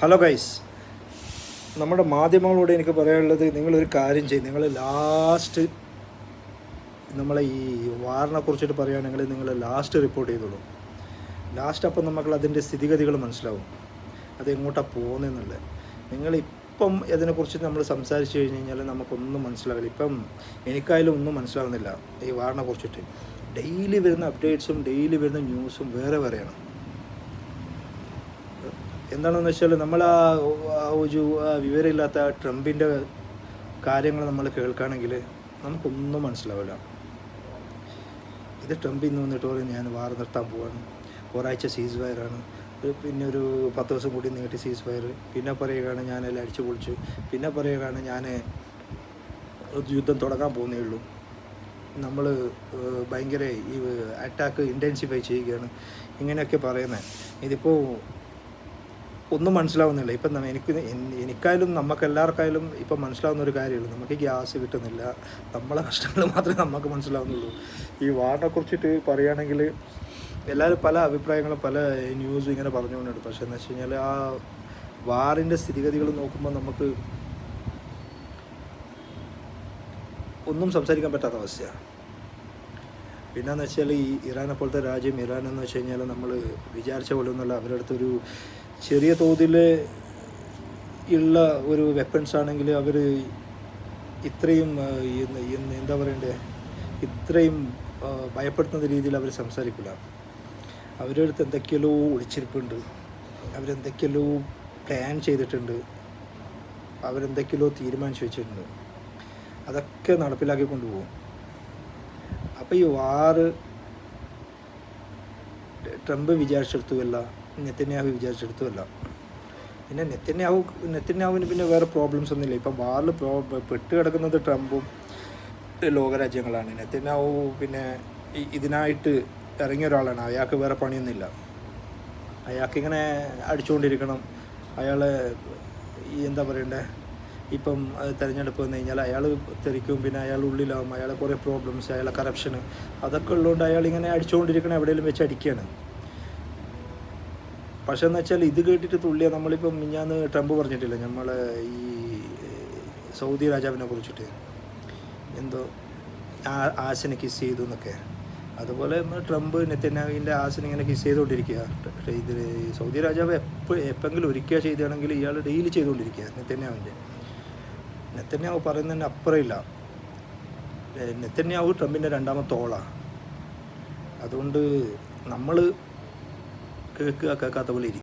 Hello guys, നമ്മുടെ മാധ്യമങ്ങളോട് എനിക്ക് പറയാനുള്ളത്, നിങ്ങളൊരു കാര്യം ചെയ്യും. നിങ്ങൾ ലാസ്റ്റ് നമ്മളെ ഈ വാറിനെ കുറിച്ചിട്ട് പറയുകയാണെങ്കിൽ നിങ്ങൾ ലാസ്റ്റ് റിപ്പോർട്ട് ചെയ്തോളൂ. ലാസ്റ്റ് അപ്പം നമുക്ക് അതിൻ്റെ സ്ഥിതിഗതികൾ മനസ്സിലാവും, അത് എങ്ങോട്ടാണ് പോകുന്നതെന്നുള്ളത്. നിങ്ങളിപ്പം ഇതിനെക്കുറിച്ച് നമ്മൾ സംസാരിച്ച് കഴിഞ്ഞ് കഴിഞ്ഞാൽ നമുക്കൊന്നും മനസ്സിലാവില്ല. ഇപ്പം എനിക്കായാലും ഒന്നും മനസ്സിലാവുന്നില്ല ഈ വാറിനെ കുറിച്ചിട്ട്. ഡെയിലി വരുന്ന അപ്ഡേറ്റ്സും ഡെയിലി വരുന്ന ന്യൂസും വേറെ വേറെയാണ്. എന്താണെന്ന് വെച്ചാൽ നമ്മൾ ഒരു വിവരമില്ലാത്ത ട്രംപിൻ്റെ കാര്യങ്ങൾ നമ്മൾ കേൾക്കുകയാണെങ്കിൽ നമുക്കൊന്നും മനസ്സിലാവില്ല. ഇത് ട്രംപ് ഇന്ന് വന്നിട്ട് പറയും ഞാൻ വാർ നിർത്താൻ പോവാണ്, ഒരാഴ്ച സീസ് ഫയറാണ്, പിന്നെ ഒരു 10 ദിവസം കൂടി നീട്ടി സീസ് ഫയർ, പിന്നെ പറയുകയാണ് ഞാനെല്ലാം അടിച്ചു പൊളിച്ചു, പിന്നെ പറയുകയാണ് ഞാൻ യുദ്ധം തുടങ്ങാൻ പോകുന്നേ ഉള്ളൂ, നമ്മൾ ഭയങ്കര ഈ അറ്റാക്ക് ഇൻറ്റൻസിഫൈ ചെയ്യുകയാണ്, ഇങ്ങനെയൊക്കെ പറയുന്നത്. ഇതിപ്പോൾ ഒന്നും മനസ്സിലാവുന്നില്ല. ഇപ്പം എനിക്കായാലും നമുക്കെല്ലാവർക്കായാലും ഇപ്പം മനസ്സിലാവുന്ന ഒരു കാര്യമുള്ളൂ, നമുക്ക് ഗ്യാസ് കിട്ടുന്നില്ല, നമ്മളെ കഷ്ടങ്ങൾ മാത്രമേ നമുക്ക് മനസ്സിലാവുന്നുള്ളൂ. ഈ വാറിനെ കുറിച്ചിട്ട് പറയുകയാണെങ്കിൽ എല്ലാവരും പല അഭിപ്രായങ്ങളും പല ന്യൂസും ഇങ്ങനെ പറഞ്ഞുകൊണ്ടുണ്ട്. പക്ഷേ എന്ന് വെച്ച് കഴിഞ്ഞാൽ ആ വാറിൻ്റെ സ്ഥിതിഗതികൾ നോക്കുമ്പോൾ നമുക്ക് ഒന്നും സംസാരിക്കാൻ പറ്റാത്ത അവസ്ഥയാണ്. പിന്നെയെന്ന് വെച്ചാൽ ഈ ഇറാനെ പോലത്തെ രാജ്യം, ഇറാൻ എന്ന് വെച്ച് കഴിഞ്ഞാൽ നമ്മൾ വിചാരിച്ച പോലെ ഒന്നുമല്ല. അവരുടെ അടുത്തൊരു ചെറിയ തോതിൽ ഉള്ള ഒരു വെപ്പൺസ് ആണെങ്കിൽ അവർ ഇത്രയും എന്താ പറയണ്ടേ, ഇത്രയും ഭയപ്പെടുത്തുന്ന രീതിയിൽ അവർ സംസാരിക്കില്ല. അവരുടെ അടുത്ത് എന്തൊക്കെയല്ലോ ഒളിച്ചിരിപ്പുണ്ട്, അവരെന്തൊക്കെയല്ലോ പ്ലാൻ ചെയ്തിട്ടുണ്ട്, അവരെന്തൊക്കെയല്ലോ തീരുമാനിച്ചു വെച്ചിട്ടുണ്ട്, അതൊക്കെ നടപ്പിലാക്കി കൊണ്ടുപോകും. അപ്പോൾ ഈ വാറ് ട്രംപ് വിചാരിച്ചെടുത്തുമല്ല, നെതന്യാഹു വിചാരിച്ചെടുത്തുമല്ല. പിന്നെ നെതന്യാഹുവിന് പിന്നെ വേറെ പ്രോബ്ലംസ് ഒന്നുമില്ല. ഇപ്പം വാറിൽ പെട്ട് കിടക്കുന്നത് ട്രംപും ലോകരാജ്യങ്ങളാണ്. നെതന്യാഹു പിന്നെ ഇതിനായിട്ട് ഇറങ്ങിയ ഒരാളാണ്. അയാൾക്ക് വേറെ പണിയൊന്നുമില്ല. അയാൾക്കിങ്ങനെ അടിച്ചുകൊണ്ടിരിക്കണം. അയാളെ എന്താ പറയണ്ടേ, ഇപ്പം തിരഞ്ഞെടുപ്പ് വന്നു കഴിഞ്ഞാൽ അയാൾ തെറിക്കും, പിന്നെ അയാൾ ഉള്ളിലാവും, അയാളെ കുറേ പ്രോബ്ലംസ്, അയാളെ കറപ്ഷന്, അതൊക്കെ ഉള്ളതുകൊണ്ട് അയാളിങ്ങനെ അടിച്ചുകൊണ്ടിരിക്കണം, എവിടെയെങ്കിലും വെച്ച് അടിക്കുകയാണ്. പക്ഷേ എന്ന് വെച്ചാൽ ഇത് കേട്ടിട്ട് തുള്ളിയ നമ്മളിപ്പം മിഞ്ഞാന്ന് ട്രംപ് പറഞ്ഞിട്ടില്ല നമ്മളെ ഈ സൗദി രാജാവിനെ കുറിച്ചിട്ട് എന്തോ ആസിനെ കിസ് ചെയ്തു എന്നൊക്കെ. അതുപോലെ ട്രംപ് നെതന്യാഹുവിൻ്റെ ആസിനെ ഇങ്ങനെ കിസ് ചെയ്തുകൊണ്ടിരിക്കുക. ഇത് സൗദി രാജാവ് എപ്പോഴെങ്കിലും ഒരിക്കൽ ചെയ്താണെങ്കിൽ ഇയാൾ ഡെയിലി ചെയ്തുകൊണ്ടിരിക്കുക. നെതന്യാഹു പറയുന്നതിന് അപ്പുറമില്ല. നെതന്യാഹു ട്രംപിൻ്റെ രണ്ടാമത്തെ ഓളാണ്. അതുകൊണ്ട് നമ്മൾ കേൾക്കാത്ത പോലെ ഇരിക്കും.